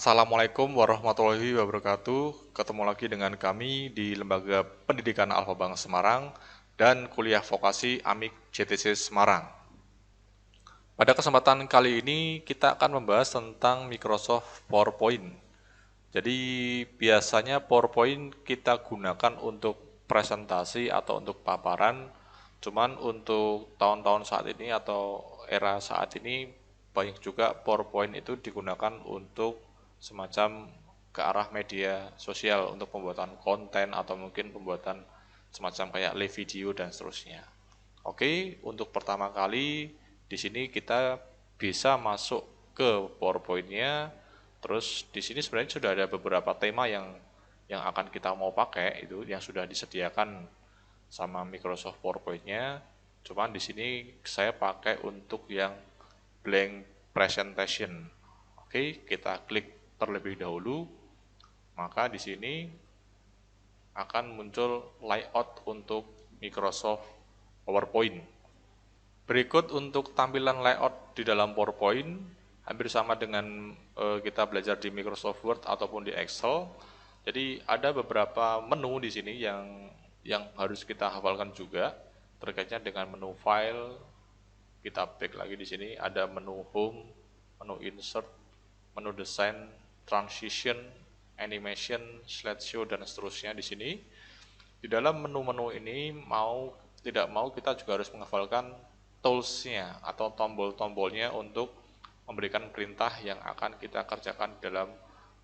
Assalamualaikum warahmatullahi wabarakatuh. Ketemu lagi dengan kami di Lembaga Pendidikan Alfa Bank Semarang dan kuliah vokasi AMIK JTC Semarang. Pada kesempatan kali ini kita akan membahas tentang Microsoft PowerPoint. Jadi biasanya PowerPoint kita gunakan untuk presentasi atau untuk paparan. Cuman untuk tahun-tahun saat ini atau era saat ini banyak juga PowerPoint itu digunakan untuk semacam ke arah media sosial untuk pembuatan konten atau mungkin pembuatan semacam kayak live video dan seterusnya. Oke, untuk pertama kali di sini kita bisa masuk ke PowerPoint-nya. Terus di sini sebenarnya sudah ada beberapa tema yang akan kita mau pakai itu yang sudah disediakan sama Microsoft PowerPoint-nya. Cuman di sini saya pakai untuk yang blank presentation. Oke, kita klik terlebih dahulu. Maka di sini akan muncul layout untuk Microsoft PowerPoint. Berikut untuk tampilan layout di dalam PowerPoint, hampir sama dengan kita belajar di Microsoft Word ataupun di Excel. Jadi ada beberapa menu di sini yang harus kita hafalkan juga terkaitnya dengan menu file. Kita back lagi di sini ada menu home, menu insert, menu design, transition, animation, slideshow dan seterusnya di sini. Di dalam menu-menu ini mau tidak mau kita juga harus menghafalkan tools-nya atau tombol-tombolnya untuk memberikan perintah yang akan kita kerjakan dalam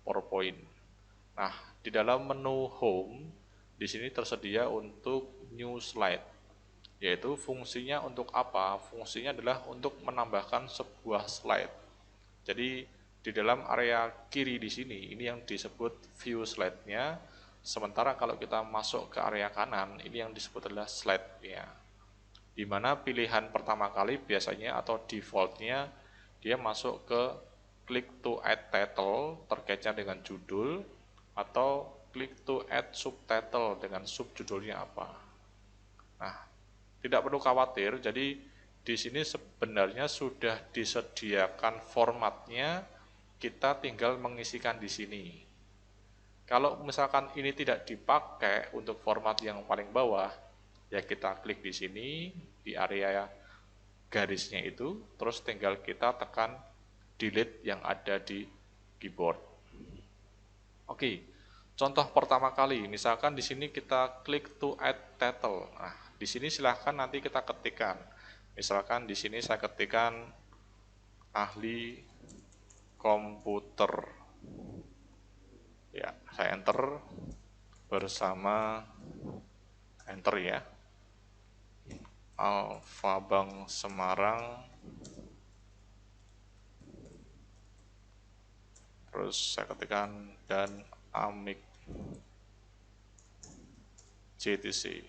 PowerPoint. Nah, di dalam menu home di sini tersedia untuk new slide, yaitu fungsinya untuk apa? Fungsinya adalah untuk menambahkan sebuah slide. Jadi di dalam area kiri di sini ini yang disebut view slide-nya, sementara kalau kita masuk ke area kanan ini yang disebut adalah slide-nya. Di mana pilihan pertama kali biasanya atau default-nya dia masuk ke click to add title terkaitnya dengan judul atau click to add subtitle dengan subjudulnya apa. Nah, tidak perlu khawatir, jadi di sini sebenarnya sudah disediakan formatnya, kita tinggal mengisikan di sini. Kalau misalkan ini tidak dipakai untuk format yang paling bawah, ya kita klik di sini di area garisnya itu, terus tinggal kita tekan delete yang ada di keyboard. Oke, contoh pertama kali, misalkan di sini kita klik to add title. Nah, di sini silahkan nanti kita ketikkan. Misalkan di sini saya ketikkan ahli komputer. Ya, saya enter bersama enter ya. Alfa Bank Semarang. Terus saya ketikkan dan AMIK JTC.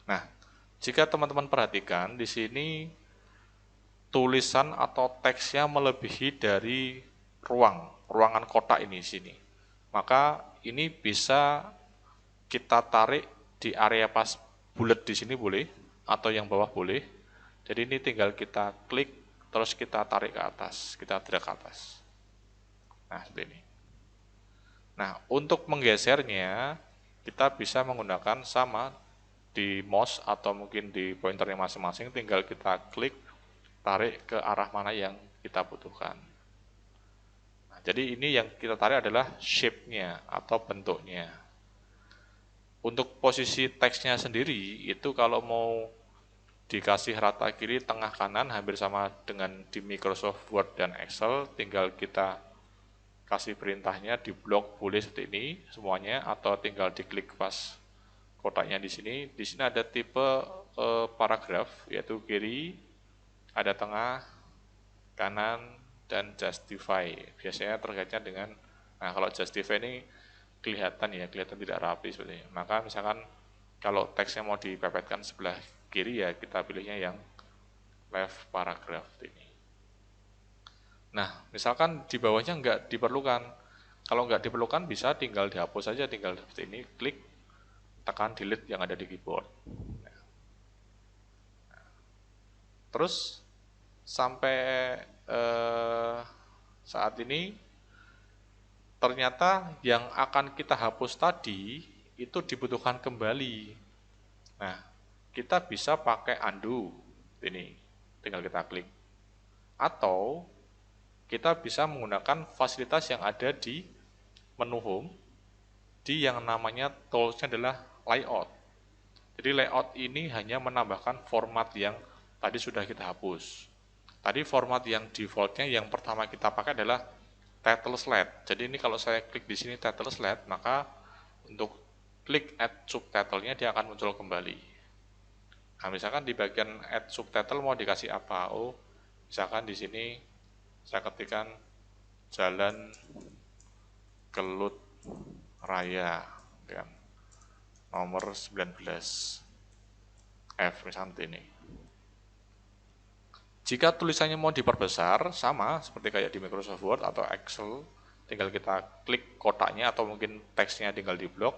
Nah, jika teman-teman perhatikan di sini tulisan atau teksnya melebihi dari ruangan kotak ini di sini. Maka ini bisa kita tarik di area pas bulat di sini boleh atau yang bawah boleh. Jadi ini tinggal kita klik terus kita tarik ke atas, kita drag ke atas. Nah, seperti ini. Nah, untuk menggesernya kita bisa menggunakan sama di mouse atau mungkin di pointernya masing-masing, tinggal kita klik tarik ke arah mana yang kita butuhkan. Nah, jadi ini yang kita tarik adalah shape-nya atau bentuknya. Untuk posisi teksnya sendiri itu kalau mau dikasih rata kiri tengah kanan hampir sama dengan di Microsoft Word dan Excel, tinggal kita kasih perintahnya di blok boleh seperti ini semuanya atau tinggal diklik pas kotaknya di sini. Di sini ada tipe paragraf yaitu kiri, ada tengah, kanan, dan justify. Biasanya terkaitnya dengan, nah kalau justify ini kelihatan ya, kelihatan tidak rapi seperti ini. Maka misalkan kalau teksnya mau dipepetkan sebelah kiri ya kita pilihnya yang left paragraph ini. Nah, misalkan di bawahnya nggak diperlukan. Kalau nggak diperlukan bisa tinggal dihapus saja, tinggal seperti ini, klik, tekan delete yang ada di keyboard. Terus sampai saat ini ternyata yang akan kita hapus tadi itu dibutuhkan kembali. Nah, kita bisa pakai undo, ini tinggal kita klik. Atau kita bisa menggunakan fasilitas yang ada di menu home, di yang namanya toolsnya adalah layout. Jadi layout ini hanya menambahkan format yang tadi sudah kita hapus. Tadi format yang defaultnya yang pertama kita pakai adalah title slide. Jadi ini kalau saya klik di sini title slide, maka untuk klik add subtitle-nya dia akan muncul kembali. Nah, misalkan di bagian add subtitle mau dikasih apa? Oh, misalkan di sini saya ketikkan Jalan Kelut Raya dengan nomor 19 F misalnya ini. Jika tulisannya mau diperbesar, sama seperti kayak di Microsoft Word atau Excel, tinggal kita klik kotaknya atau mungkin teksnya tinggal di blok,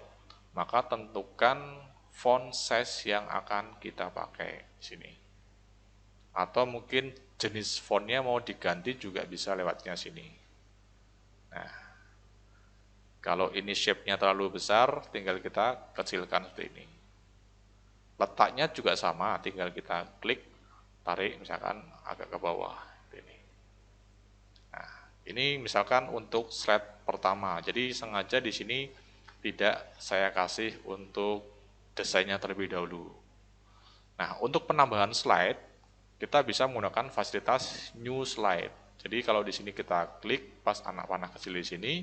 maka tentukan font size yang akan kita pakai di sini. Atau mungkin jenis fontnya mau diganti juga bisa lewatnya sini. Nah, kalau ini shape-nya terlalu besar, tinggal kita kecilkan seperti ini. Letaknya juga sama, tinggal kita klik, tarik misalkan agak ke bawah. Ini. Nah, ini misalkan untuk slide pertama. Jadi sengaja di sini tidak saya kasih untuk desainnya terlebih dahulu. Nah, untuk penambahan slide, kita bisa menggunakan fasilitas new slide. Jadi kalau di sini kita klik pas anak panah kecil di sini,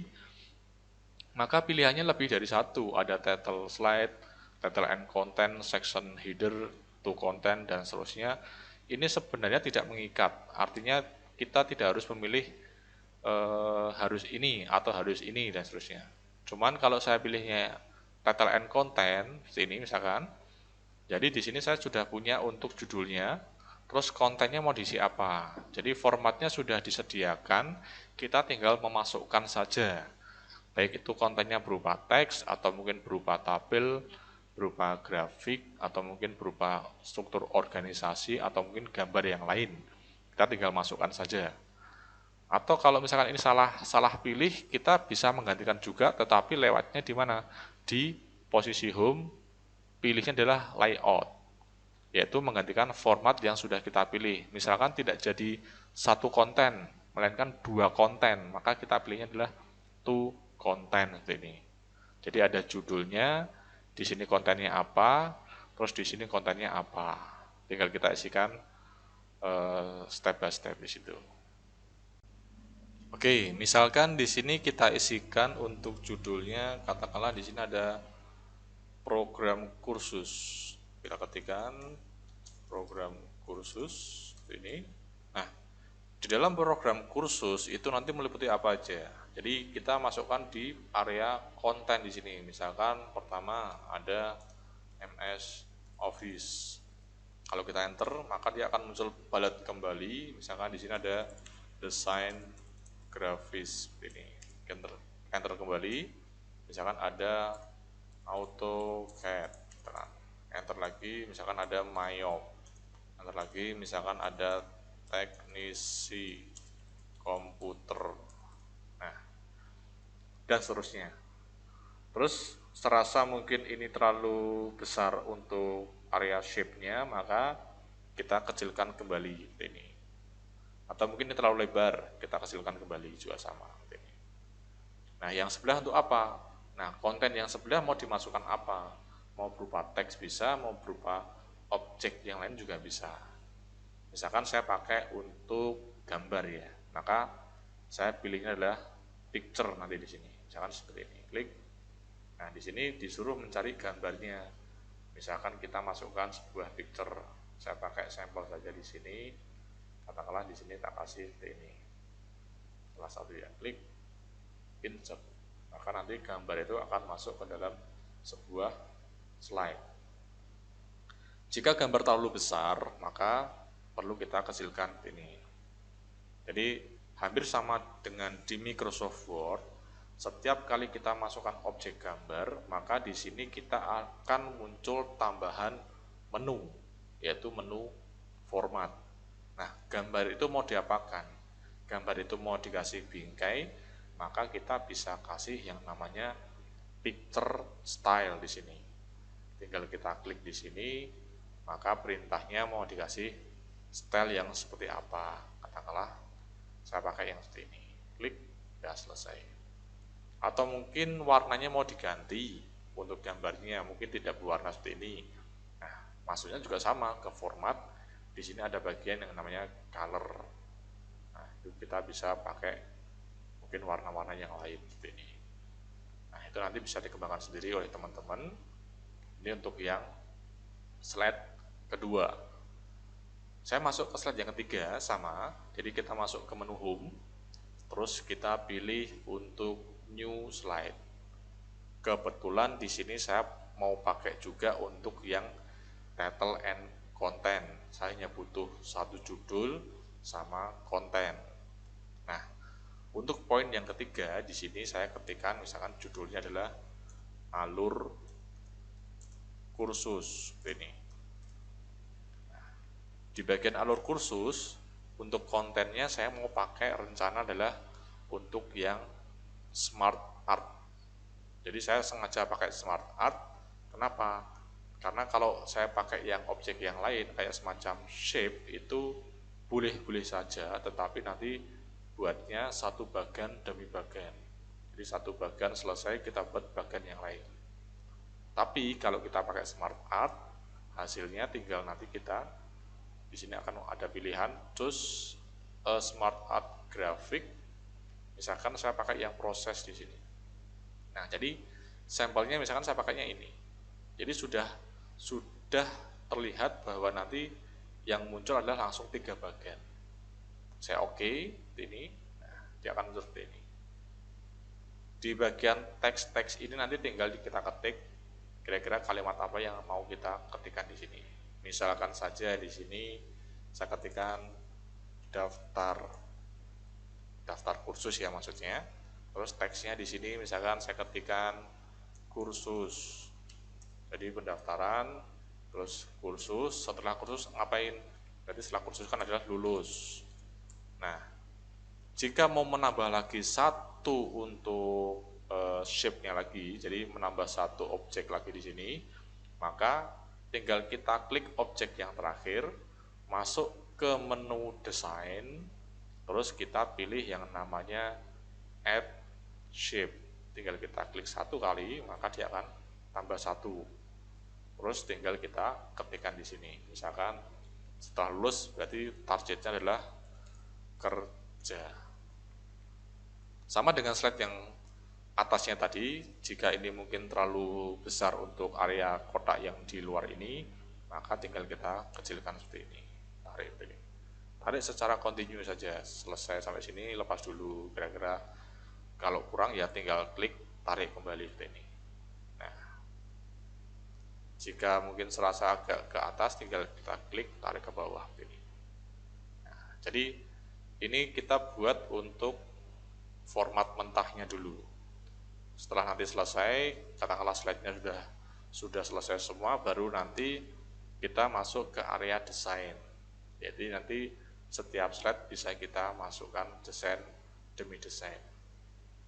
maka pilihannya lebih dari satu. Ada title slide, title and content, section header, to content, dan seterusnya. Ini sebenarnya tidak mengikat, artinya kita tidak harus memilih harus ini atau harus ini dan seterusnya. Cuman kalau saya pilihnya title and content, sini misalkan, jadi di sini saya sudah punya untuk judulnya, terus kontennya mau diisi apa. Jadi formatnya sudah disediakan, kita tinggal memasukkan saja. Baik itu kontennya berupa teks atau mungkin berupa tabel, berupa grafik, atau mungkin berupa struktur organisasi, atau mungkin gambar yang lain. Kita tinggal masukkan saja. Atau kalau misalkan ini salah pilih, kita bisa menggantikan juga, tetapi lewatnya di mana? Di posisi home, pilihnya adalah layout, yaitu menggantikan format yang sudah kita pilih. Misalkan tidak jadi satu konten, melainkan dua konten, maka kita pilihnya adalah two content ini. Jadi ada judulnya, di sini kontennya apa, terus di sini kontennya apa. Tinggal kita isikan step by step di situ. Oke, misalkan di sini kita isikan untuk judulnya, katakanlah di sini ada program kursus. Kita ketikkan program kursus ini. Nah, di dalam program kursus itu nanti meliputi apa aja. Jadi kita masukkan di area konten di sini. Misalkan pertama ada MS Office. Kalau kita enter, maka dia akan muncul ballot kembali. Misalkan di sini ada desain grafis ini. Enter kembali. Misalkan ada AutoCAD. Enter lagi, misalkan ada Mayop. Enter lagi, misalkan ada teknisi komputer. Nah, dan seterusnya. Terus serasa mungkin ini terlalu besar untuk area shape-nya, maka kita kecilkan kembali ini. Atau mungkin ini terlalu lebar, kita kecilkan kembali juga sama ini. Nah, yang sebelah untuk apa? Nah, konten yang sebelah mau dimasukkan apa? Mau berupa teks bisa, mau berupa objek yang lain juga bisa. Misalkan saya pakai untuk gambar ya, maka saya pilihnya adalah picture nanti di sini. Misalkan seperti ini, klik. Nah, di sini disuruh mencari gambarnya. Misalkan kita masukkan sebuah picture, saya pakai sampel saja di sini. Katakanlah di sini tak kasih seperti ini. Salah satu ya, klik insert. Maka nanti gambar itu akan masuk ke dalam sebuah slide. Jika gambar terlalu besar, maka perlu kita kecilkan ini. Jadi hampir sama dengan di Microsoft Word, setiap kali kita masukkan objek gambar, maka di sini kita akan muncul tambahan menu, yaitu menu format. Nah, gambar itu mau diapakan? Gambar itu mau dikasih bingkai, maka kita bisa kasih yang namanya picture style di sini. Tinggal kita klik di sini, maka perintahnya mau dikasih style yang seperti apa. Katakanlah saya pakai yang seperti ini. Klik, ya selesai. Atau mungkin warnanya mau diganti untuk gambarnya, mungkin tidak berwarna seperti ini. Nah, maksudnya juga sama ke format. Di sini ada bagian yang namanya color. Nah, itu kita bisa pakai mungkin warna-warna yang lain seperti ini. Nah, itu nanti bisa dikembangkan sendiri oleh teman-teman. Ini untuk yang slide kedua. Saya masuk ke slide yang ketiga sama. Jadi kita masuk ke menu home. Terus kita pilih untuk new slide. Kebetulan di sini saya mau pakai juga untuk yang title and content. Saya hanya butuh satu judul sama konten. Nah, untuk poin yang ketiga di sini saya ketikkan misalkan judulnya adalah alur kursus ini. Nah, di bagian alur kursus untuk kontennya saya mau pakai rencana adalah untuk yang smart art. Jadi saya sengaja pakai smart art. Kenapa? Karena kalau saya pakai yang objek yang lain kayak semacam shape itu boleh-boleh saja, tetapi nanti buatnya satu bagian demi bagian. Jadi satu bagian selesai kita buat bagian yang lain. Tapi kalau kita pakai smart art, hasilnya tinggal nanti kita di sini akan ada pilihan choose a smart art graphic. Misalkan saya pakai yang proses di sini. Nah, jadi sampelnya misalkan saya pakainya ini. Jadi sudah terlihat bahwa nanti yang muncul adalah langsung 3 bagian. Saya oke, ini, nah, dia akan muncul seperti ini. Di bagian teks-teks ini nanti tinggal kita ketik kira-kira kalimat apa yang mau kita ketikkan di sini. Misalkan saja di sini saya ketikkan daftar kursus ya maksudnya. Terus teksnya di sini misalkan saya ketikkan kursus. Jadi pendaftaran, terus kursus, setelah kursus ngapain? Berarti setelah kursus kan adalah lulus. Nah, jika mau menambah lagi satu untuk shape-nya lagi, jadi menambah satu objek lagi di sini, maka tinggal kita klik objek yang terakhir, masuk ke menu desain, terus kita pilih yang namanya add shape. Tinggal kita klik satu kali, maka dia akan tambah satu. Terus tinggal kita ketikkan di sini. Misalkan setelah lulus berarti targetnya adalah kerja. Sama dengan slide yang atasnya tadi, jika ini mungkin terlalu besar untuk area kotak yang di luar ini, maka tinggal kita kecilkan seperti ini. Tarik ini. Tarik secara kontinu saja. Selesai sampai sini, lepas dulu. Kira-kira kalau kurang ya tinggal klik, tarik kembali seperti ini. Nah, jika mungkin serasa agak ke atas, tinggal kita klik, tarik ke bawah seperti ini. Nah, jadi ini kita buat untuk format mentahnya dulu. Setelah nanti selesai, katakanlah slide-nya sudah selesai semua, baru nanti kita masuk ke area desain. Jadi nanti setiap slide bisa kita masukkan desain demi desain.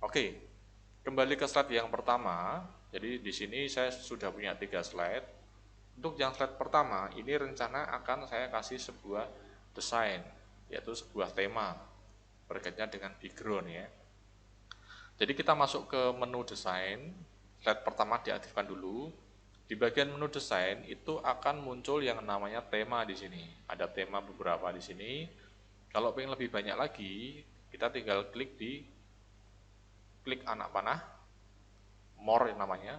Oke, kembali ke slide yang pertama. Jadi di sini saya sudah punya 3 slide. Untuk yang slide pertama, ini rencana akan saya kasih sebuah desain, yaitu sebuah tema berkaitan dengan background ya. Jadi kita masuk ke menu desain, slide pertama diaktifkan dulu. Di bagian menu desain itu akan muncul yang namanya tema di sini. Ada tema beberapa di sini. Kalau pengen lebih banyak lagi, kita tinggal klik anak panah, more namanya.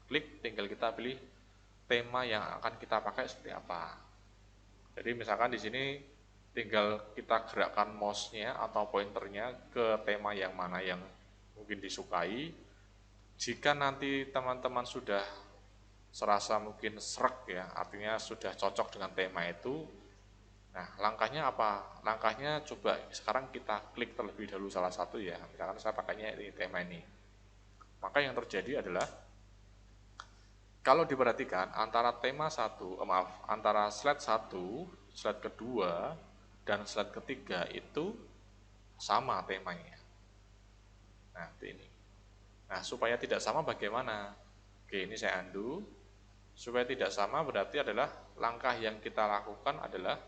Klik, tinggal kita pilih tema yang akan kita pakai seperti apa. Jadi misalkan di sini tinggal kita gerakkan mouse-nya atau pointernya ke tema yang mana yang mungkin disukai. Jika nanti teman-teman sudah serasa mungkin srek ya, artinya sudah cocok dengan tema itu, nah langkahnya apa? Langkahnya coba sekarang kita klik terlebih dahulu salah satu ya, misalkan saya pakainya ini tema ini. Maka yang terjadi adalah kalau diperhatikan antara antara slide 1, slide kedua, dan slide ketiga itu sama temanya. Nah, seperti ini. Nah, supaya tidak sama bagaimana? Oke, ini saya undo. Supaya tidak sama berarti adalah langkah yang kita lakukan adalah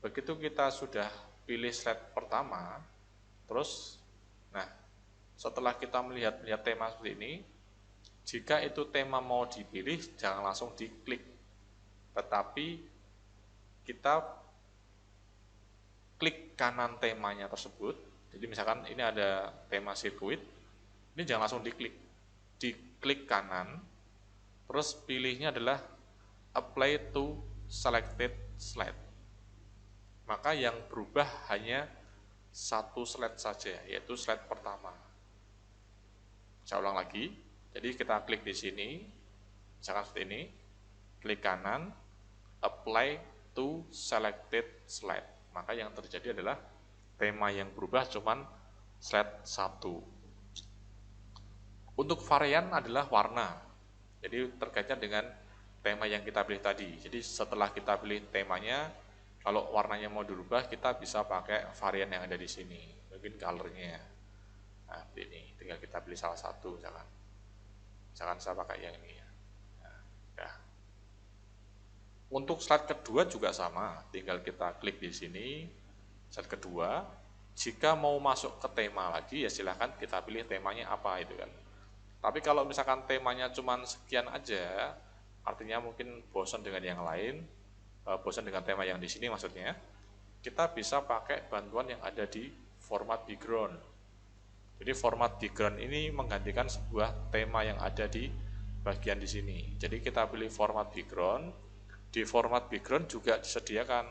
begitu kita sudah pilih slide pertama, terus, nah, setelah kita melihat tema seperti ini, jika itu tema mau dipilih, jangan langsung diklik, tetapi kita klik kanan temanya tersebut. Jadi misalkan ini ada tema sirkuit, ini jangan langsung diklik kanan, terus pilihnya adalah apply to selected slide. Maka yang berubah hanya satu slide saja, yaitu slide pertama. Saya ulang lagi, jadi kita klik di sini, misalkan seperti ini, klik kanan, apply to selected slide. Maka yang terjadi adalah tema yang berubah cuman slide 1. Untuk varian adalah warna. Jadi terkaitnya dengan tema yang kita pilih tadi. Jadi setelah kita pilih temanya, kalau warnanya mau dirubah, kita bisa pakai varian yang ada di sini. Mungkin colornya. Nah, ini tinggal kita pilih salah satu misalkan. Misalkan saya pakai yang ini ya. Nah, ya. Untuk slide kedua juga sama, tinggal kita klik di sini, slide kedua. Jika mau masuk ke tema lagi, ya silahkan kita pilih temanya apa itu kan. Tapi kalau misalkan temanya cuma sekian aja, artinya mungkin bosan dengan yang lain, bosan dengan tema yang di sini maksudnya, kita bisa pakai bantuan yang ada di format background. Jadi format background ini menggantikan sebuah tema yang ada di bagian di sini. Jadi kita pilih format background. Di format background juga disediakan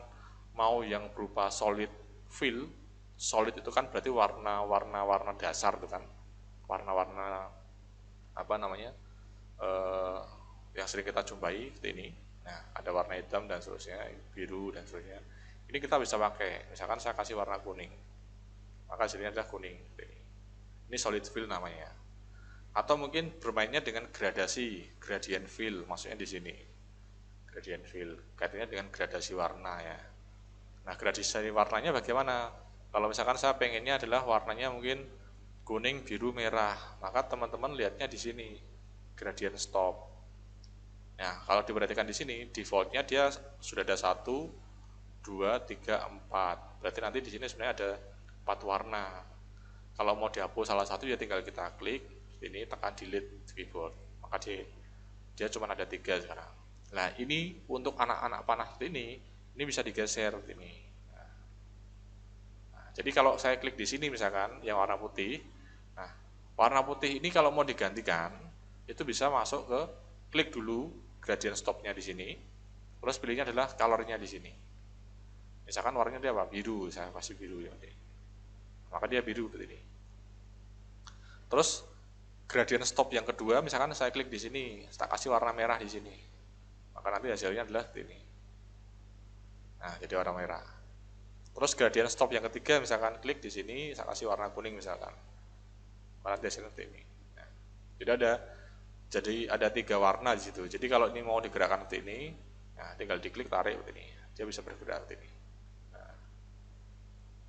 mau yang berupa solid fill. Solid itu kan berarti warna dasar itu kan. Warna-warna apa namanya? Yang sering kita jumpai seperti ini. Nah, ada warna hitam dan seterusnya, biru dan seterusnya. Ini kita bisa pakai. Misalkan saya kasih warna kuning. Maka hasilnya adalah kuning. Ini solid fill namanya. Atau mungkin bermainnya dengan gradasi, gradient fill, maksudnya di sini. Gradient fill, kaitannya dengan gradasi warna ya. Nah, gradasi warnanya bagaimana? Kalau misalkan saya pengennya adalah warnanya mungkin kuning, biru, merah, maka teman-teman lihatnya di sini, gradient stop. Nah, kalau diperhatikan di sini, defaultnya dia sudah ada 1, 2, 3, 4. Berarti nanti di sini sebenarnya ada 4 warna. Kalau mau dihapus salah satu ya tinggal kita klik, ini tekan delete di keyboard. Maka dia cuma ada 3 sekarang. Nah, ini untuk anak-anak panah ini bisa digeser ini. Nah, jadi kalau saya klik di sini misalkan yang warna putih, nah warna putih ini kalau mau digantikan itu bisa masuk ke klik dulu gradient stopnya di sini, terus pilihnya adalah colornya di sini. Misalkan warnanya dia apa? Biru, saya kasih biru ya. Maka dia biru seperti ini. Terus gradient stop yang kedua, misalkan saya klik di sini, saya kasih warna merah di sini. Maka nanti hasilnya adalah ini. Nah, jadi warna merah. Terus gradient stop yang ketiga, misalkan klik di sini, saya kasih warna kuning misalkan. Maka nanti hasilnya seperti ini. Nah, jadi ada 3 warna di situ. Jadi kalau ini mau digerakkan seperti ini, nah, tinggal diklik tarik seperti ini. Dia bisa bergerak seperti ini. Nah,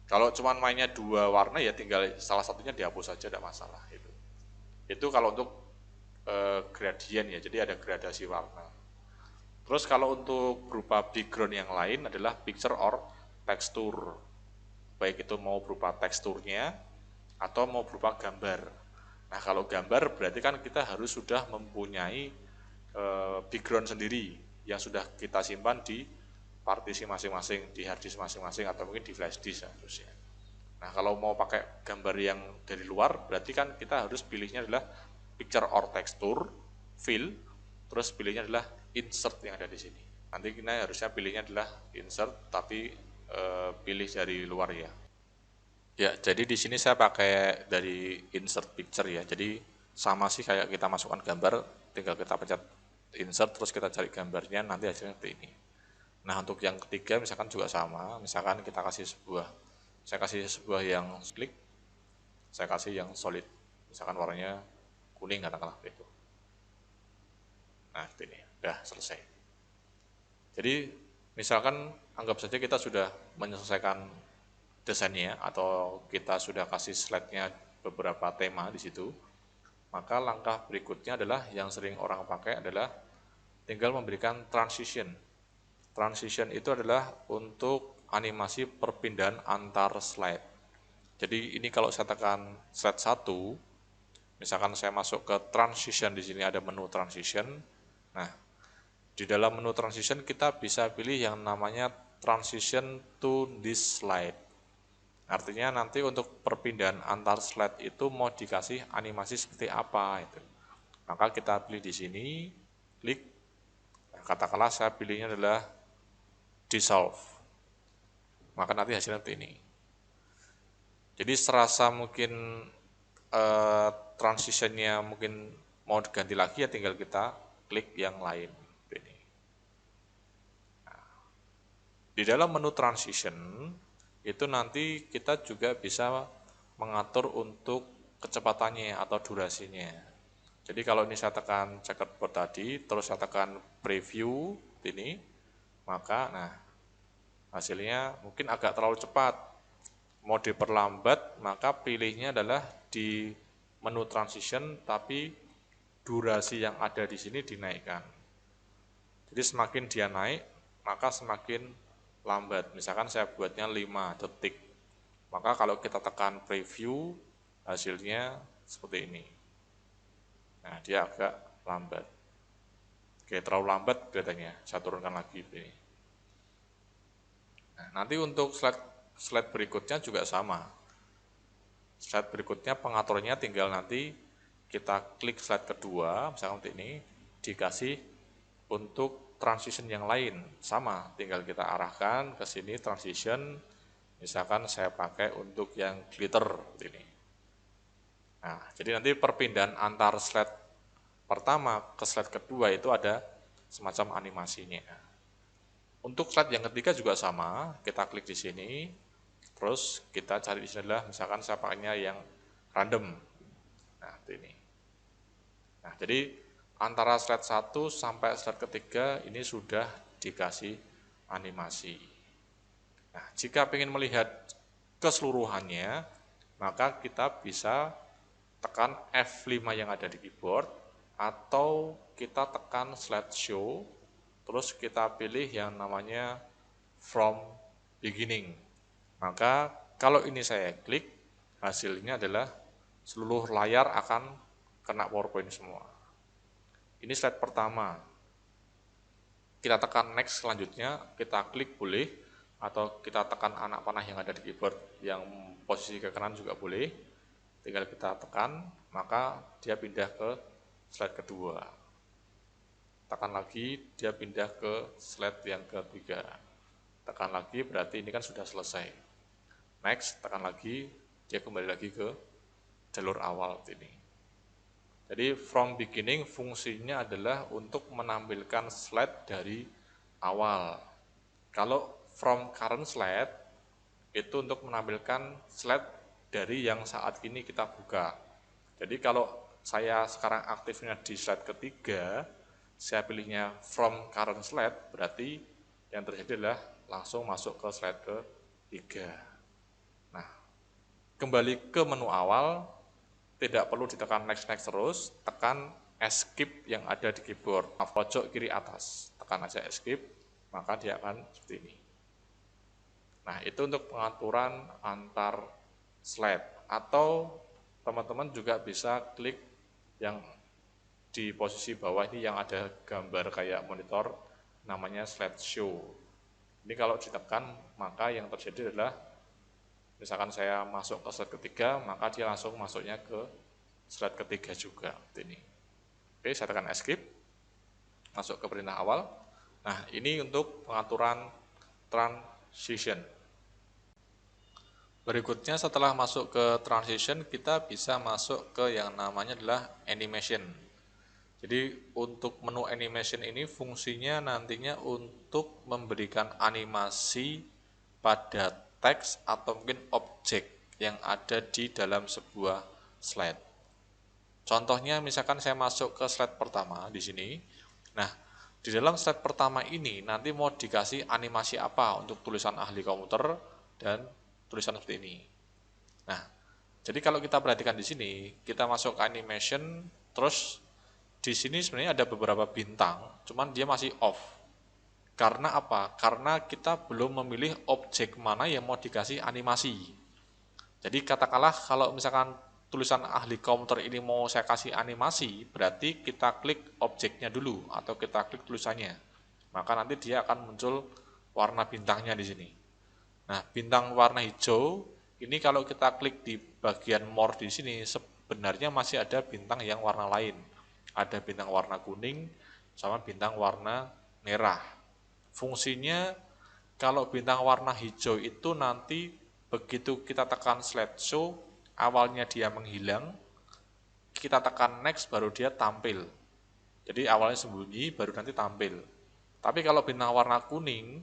kalau cuma mainnya 2 warna ya tinggal salah satunya dihapus saja, tidak masalah itu. Itu kalau untuk gradient ya, jadi ada gradasi warna. Terus kalau untuk berupa background yang lain adalah picture or texture. Baik itu mau berupa teksturnya atau mau berupa gambar. Nah, kalau gambar berarti kan kita harus sudah mempunyai background sendiri yang sudah kita simpan di partisi masing-masing, di hard disk masing-masing atau mungkin di flash disk harusnya. Nah, kalau mau pakai gambar yang dari luar berarti kan kita harus pilihnya adalah picture or texture, fill, terus pilihnya adalah insert yang ada di sini. Nanti kita harusnya pilihnya adalah insert, tapi pilih dari luar ya. Ya, jadi di sini saya pakai dari insert picture ya. Jadi sama sih kayak kita masukkan gambar, tinggal kita pencet insert, terus kita cari gambarnya, nanti hasilnya seperti ini. Nah, untuk yang ketiga misalkan juga sama. Misalkan saya kasih sebuah yang klik, saya kasih yang solid. Misalkan warnanya kuning katakanlah itu. Nah, ini udah selesai. Jadi misalkan anggap saja kita sudah menyelesaikan desainnya atau kita sudah kasih slide-nya beberapa tema di situ. Maka langkah berikutnya adalah yang sering orang pakai adalah tinggal memberikan transition. Transition itu adalah untuk animasi perpindahan antar slide. Jadi ini kalau saya tekan slide 1, misalkan saya masuk ke transition, di sini ada menu transition. Nah, di dalam menu transition kita bisa pilih yang namanya transition to this slide. Artinya nanti untuk perpindahan antar slide itu mau dikasih animasi seperti apa itu. Maka kita pilih di sini, klik. Nah, katakanlah saya pilihnya adalah dissolve. Maka nanti hasilnya seperti ini. Jadi serasa mungkin transitionnya mungkin mau diganti lagi, ya tinggal kita klik yang lain. Ini. Nah, di dalam menu transition itu nanti kita juga bisa mengatur untuk kecepatannya atau durasinya. Jadi kalau ini saya tekan checkerboard tadi, terus saya tekan preview ini, maka nah hasilnya mungkin agak terlalu cepat. Mau diperlambat, maka pilihnya adalah di menu transition, tapi durasi yang ada di sini dinaikkan. Jadi semakin dia naik, maka semakin lambat. Misalkan saya buatnya 5 detik. Maka kalau kita tekan preview, hasilnya seperti ini. Nah, dia agak lambat. Oke, terlalu lambat kelihatannya. Saya turunkan lagi ini. Nah, nanti untuk slide berikutnya juga sama. Slide berikutnya pengaturnya tinggal nanti kita klik slide kedua, misalkan seperti ini, dikasih untuk transition yang lain. Sama, tinggal kita arahkan ke sini transition, misalkan saya pakai untuk yang glitter ini. Nah, jadi nanti perpindahan antar slide pertama ke slide kedua itu ada semacam animasinya. Untuk slide yang ketiga juga sama, kita klik di sini, terus kita cari di sini adalah misalkan saya pakainya yang random. Nah, ini. Nah, jadi antara slide 1 sampai slide ketiga ini sudah dikasih animasi. Nah, jika ingin melihat keseluruhannya, maka kita bisa tekan F5 yang ada di keyboard, atau kita tekan slideshow, terus kita pilih yang namanya from beginning. Maka kalau ini saya klik, hasilnya adalah seluruh layar akan kena PowerPoint semua. Ini slide pertama. Kita tekan next selanjutnya, kita klik boleh, atau kita tekan anak panah yang ada di keyboard yang posisi ke kanan juga boleh. Tinggal kita tekan, maka dia pindah ke slide kedua. Tekan lagi, dia pindah ke slide yang ketiga. Tekan lagi, berarti ini kan sudah selesai. Next, tekan lagi, dia kembali lagi ke jalur awal ini. Jadi from beginning fungsinya adalah untuk menampilkan slide dari awal. Kalau from current slide itu untuk menampilkan slide dari yang saat ini kita buka. Jadi kalau saya sekarang aktifnya di slide ketiga, saya pilihnya from current slide, berarti yang terjadi adalah langsung masuk ke slide ketiga. Nah, kembali ke menu awal, tidak perlu ditekan next terus, tekan escape yang ada di keyboard pojok kiri atas, tekan aja escape, maka dia akan seperti ini. Nah, itu untuk pengaturan antar slide, atau teman-teman juga bisa klik yang di posisi bawah ini yang ada gambar kayak monitor, namanya slideshow. Ini kalau ditekan, maka yang terjadi adalah misalkan saya masuk ke slide ketiga, maka dia langsung masuknya ke slide ketiga juga. Ini. Oke, saya tekan escape, masuk ke perintah awal. Nah, ini untuk pengaturan transition. Berikutnya setelah masuk ke transition, kita bisa masuk ke yang namanya adalah animation. Jadi untuk menu animation ini fungsinya nantinya untuk memberikan animasi pada teks atau mungkin objek yang ada di dalam sebuah slide. Contohnya misalkan saya masuk ke slide pertama di sini. Nah, di dalam slide pertama ini nanti mau dikasih animasi apa untuk tulisan ahli komputer dan tulisan seperti ini. Nah, Jadi kalau kita perhatikan di sini, kita masuk ke animation, terus di sini sebenarnya ada beberapa bintang, cuman dia masih off. Karena apa? Karena kita belum memilih objek mana yang mau dikasih animasi. Jadi katakanlah kalau misalkan tulisan ahli komputer ini mau saya kasih animasi, berarti kita klik objeknya dulu atau kita klik tulisannya. Maka nanti dia akan muncul warna bintangnya di sini. Nah, bintang warna hijau ini kalau kita klik di bagian more di sini sebenarnya masih ada bintang yang warna lain. Ada bintang warna kuning sama bintang warna merah. Fungsinya kalau bintang warna hijau itu nanti begitu kita tekan slideshow, awalnya dia menghilang, kita tekan next baru dia tampil. Jadi awalnya sembunyi baru nanti tampil. Tapi kalau bintang warna kuning,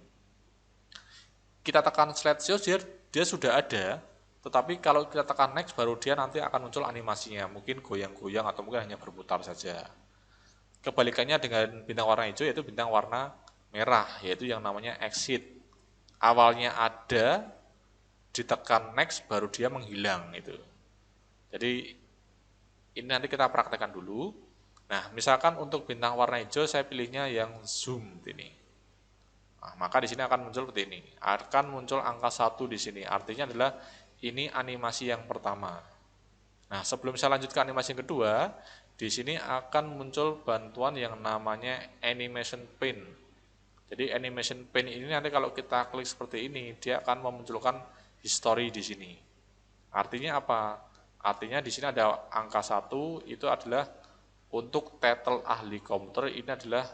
kita tekan slideshow dia sudah ada, tetapi kalau kita tekan next baru dia nanti akan muncul animasinya, mungkin goyang-goyang atau mungkin hanya berputar saja. Kebalikannya dengan bintang warna hijau yaitu bintang warna merah, yaitu yang namanya exit. Awalnya ada, ditekan next baru dia menghilang itu. Jadi ini nanti kita praktekkan dulu. Nah, misalkan untuk bintang warna hijau saya pilihnya yang zoom ini. Nah, maka di sini akan muncul seperti ini. Akan muncul angka 1 di sini. Artinya adalah ini animasi yang pertama. Nah, sebelum saya lanjut ke animasi yang kedua, di sini akan muncul bantuan yang namanya animation pane. Jadi animation pane ini nanti kalau kita klik seperti ini, dia akan memunculkan history di sini. Artinya apa? Artinya di sini ada angka 1 itu adalah untuk title ahli komputer, ini adalah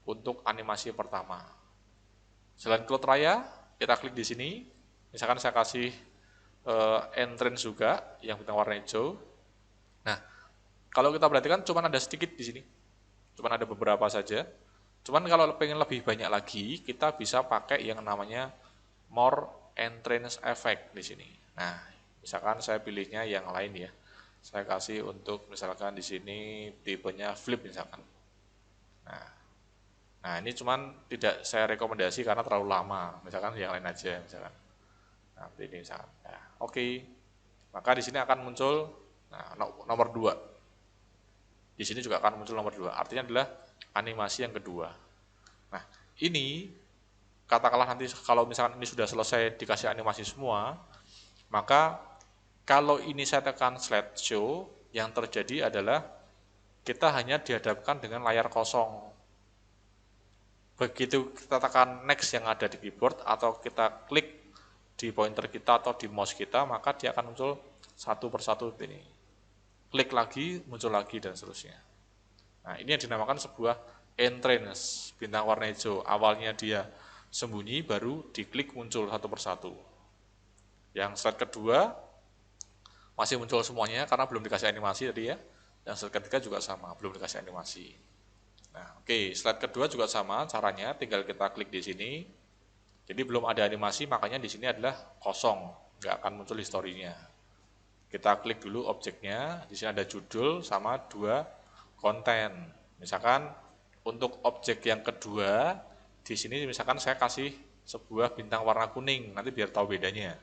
untuk animasi pertama. Selain Cloud Raya, kita klik di sini. Misalkan saya kasih entrance juga yang bintang warna hijau. Nah, kalau kita perhatikan cuma ada sedikit di sini. Cuma ada beberapa saja. Cuman kalau pengen lebih banyak lagi, kita bisa pakai yang namanya more entrance effect di sini. Nah, misalkan saya pilihnya yang lain ya. Saya kasih untuk misalkan di sini tipenya flip misalkan. Nah, ini cuman tidak saya rekomendasi karena terlalu lama. Misalkan yang lain aja misalkan. Nah, ini misalkan. Ya, oke. Maka di sini akan muncul nomor 2. Di sini juga akan muncul nomor 2. Artinya adalah animasi yang kedua. Nah, ini katakanlah nanti kalau misalkan ini sudah selesai dikasih animasi semua, maka kalau ini saya tekan slideshow, yang terjadi adalah kita hanya dihadapkan dengan layar kosong. Begitu kita tekan next yang ada di keyboard atau kita klik di pointer kita atau di mouse kita, maka dia akan muncul satu persatu ini. Klik lagi, muncul lagi dan seterusnya. Nah, ini yang dinamakan sebuah entrance, bintang warna hijau. Awalnya dia sembunyi, baru diklik muncul satu persatu. Yang slide kedua masih muncul semuanya karena belum dikasih animasi tadi ya. Yang slide ketiga juga sama, belum dikasih animasi. Nah, oke, slide kedua juga sama caranya, tinggal kita klik di sini. Jadi belum ada animasi, makanya di sini adalah kosong, nggak akan muncul historinya. Kita klik dulu objeknya, di sini ada judul sama 2 konten. Misalkan untuk objek yang kedua, di sini misalkan saya kasih sebuah bintang warna kuning, nanti biar tahu bedanya.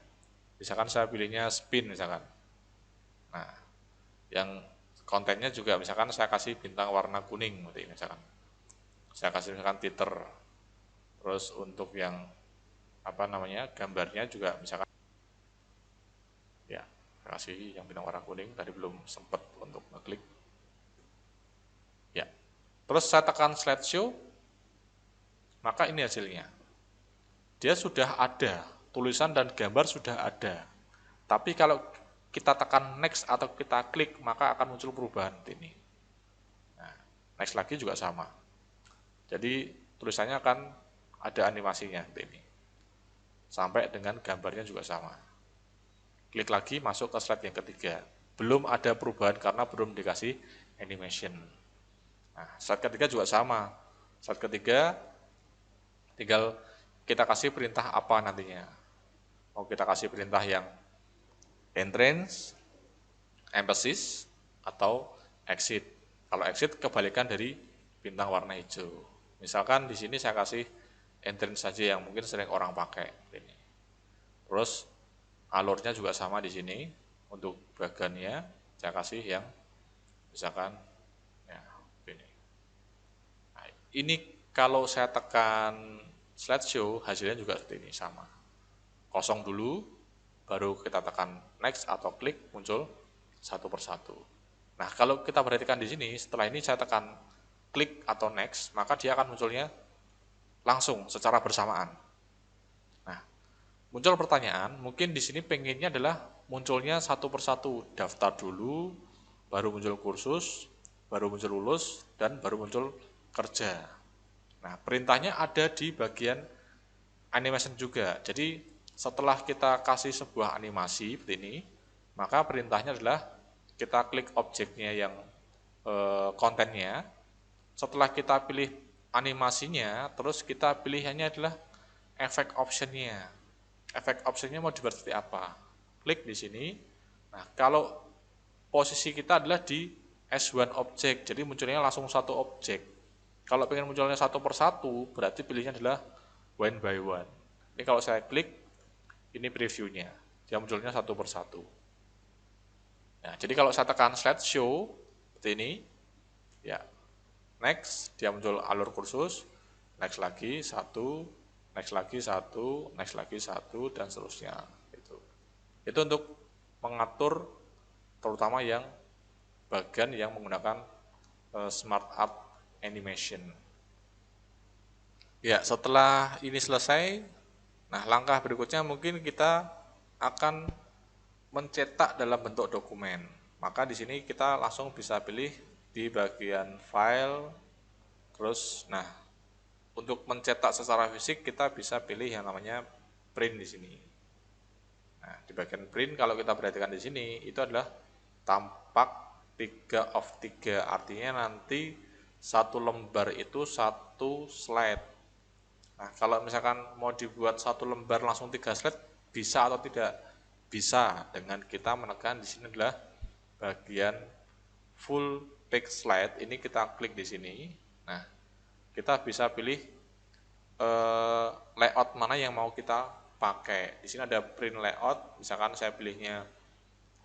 Misalkan saya pilihnya spin misalkan. Nah, yang kontennya juga misalkan saya kasih bintang warna kuning misalkan. Saya kasih misalkan titer. Terus untuk yang gambarnya juga misalkan ya, saya kasih yang bintang warna kuning, tadi belum sempat untuk ngeklik. Ya. Terus saya tekan slideshow, maka ini hasilnya. Dia sudah ada, tulisan dan gambar sudah ada. Tapi kalau kita tekan next atau kita klik, maka akan muncul perubahan ini. Nah, next lagi juga sama. Jadi tulisannya akan ada animasinya ini. Sampai dengan gambarnya juga sama. Klik lagi masuk ke slide yang ketiga. Belum ada perubahan karena belum dikasih animation. Nah, slide ketiga juga sama. Slide ketiga tinggal kita kasih perintah apa nantinya. Mau kita kasih perintah yang entrance, emphasis, atau exit. Kalau exit kebalikan dari bintang warna hijau. Misalkan di sini saya kasih entrance saja yang mungkin sering orang pakai. Terus alurnya juga sama di sini. Untuk bagannya saya kasih yang misalkan ya ini. Nah, ini kalau saya tekan slideshow hasilnya juga seperti ini sama. Kosong dulu, baru kita tekan next atau klik muncul satu persatu. Nah, kalau kita perhatikan di sini, setelah ini saya tekan klik atau next, maka dia akan munculnya langsung secara bersamaan. Nah, muncul pertanyaan, mungkin di sini pengennya adalah munculnya satu persatu, daftar dulu, baru muncul kursus, baru muncul lulus, dan baru muncul kerja. Nah, perintahnya ada di bagian animation juga. Jadi, setelah kita kasih sebuah animasi seperti ini, maka perintahnya adalah kita klik objeknya yang kontennya. Setelah kita pilih animasinya, terus kita pilihannya adalah efek optionnya. Efek optionnya mau dibuat seperti apa? Klik di sini. Nah, kalau posisi kita adalah di S1 object, jadi munculnya langsung satu objek. Kalau pengen munculnya satu persatu, berarti pilihnya adalah one by one. Ini kalau saya klik, ini previewnya, dia munculnya satu persatu. Nah, jadi kalau saya tekan slideshow seperti ini, ya next, dia muncul alur kursus, next lagi satu, next lagi satu, next lagi satu, dan seterusnya. Itu untuk mengatur terutama yang bagian yang menggunakan Smart Art Animation. Ya, setelah ini selesai, nah langkah berikutnya mungkin kita akan mencetak dalam bentuk dokumen. Maka di sini kita langsung bisa pilih di bagian file, terus nah untuk mencetak secara fisik kita bisa pilih yang namanya print di sini. Nah, di bagian print kalau kita perhatikan di sini itu adalah tampak 3 of 3, artinya nanti satu lembar itu satu slide. Nah, kalau misalkan mau dibuat satu lembar langsung 3 slide, bisa atau tidak? Bisa, dengan kita menekan di sini adalah bagian full page slide, ini kita klik di sini. Nah, kita bisa pilih layout mana yang mau kita pakai. Di sini ada print layout, misalkan saya pilihnya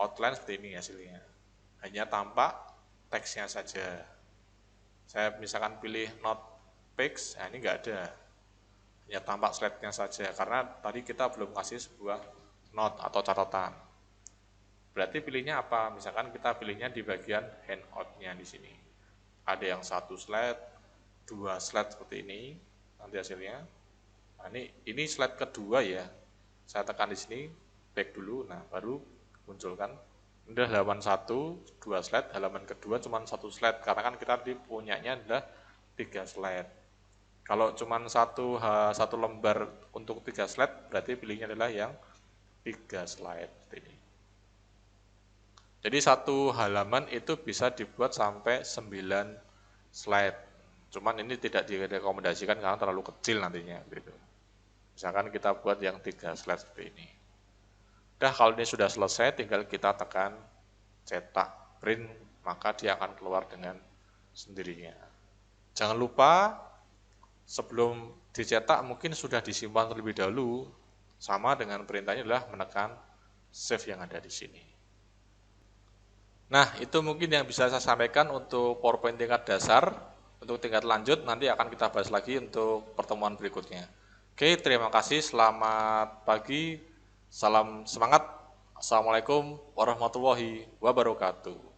outline seperti ini hasilnya. Hanya tampak teksnya saja. Saya misalkan pilih not page, nah ini enggak ada. Hanya tampak slide-nya saja karena tadi kita belum kasih sebuah note atau catatan. Berarti pilihnya apa? Misalkan kita pilihnya di bagian handout-nya di sini. Ada yang satu slide, 2 slide seperti ini nanti hasilnya. Nah, ini slide kedua ya. Saya tekan di sini, back dulu, nah baru munculkan. Udah halaman 1, 2 slide, halaman kedua cuma 1 slide, karena kan kita punyanya adalah 3 slide. Kalau cuma satu lembar untuk 3 slide, berarti pilihnya adalah yang 3 slide. Ini. Jadi satu halaman itu bisa dibuat sampai 9 slide. Cuman ini tidak direkomendasikan karena terlalu kecil nantinya. Gitu. Misalkan kita buat yang 3 slide seperti ini. Udah kalau ini sudah selesai, tinggal kita tekan cetak print, maka dia akan keluar dengan sendirinya. Jangan lupa sebelum dicetak mungkin sudah disimpan terlebih dahulu, sama dengan perintahnya adalah menekan save yang ada di sini. Nah, itu mungkin yang bisa saya sampaikan untuk PowerPoint tingkat dasar. Untuk tingkat lanjut nanti akan kita bahas lagi untuk pertemuan berikutnya. Oke, terima kasih. Selamat pagi. Salam semangat. Assalamualaikum warahmatullahi wabarakatuh.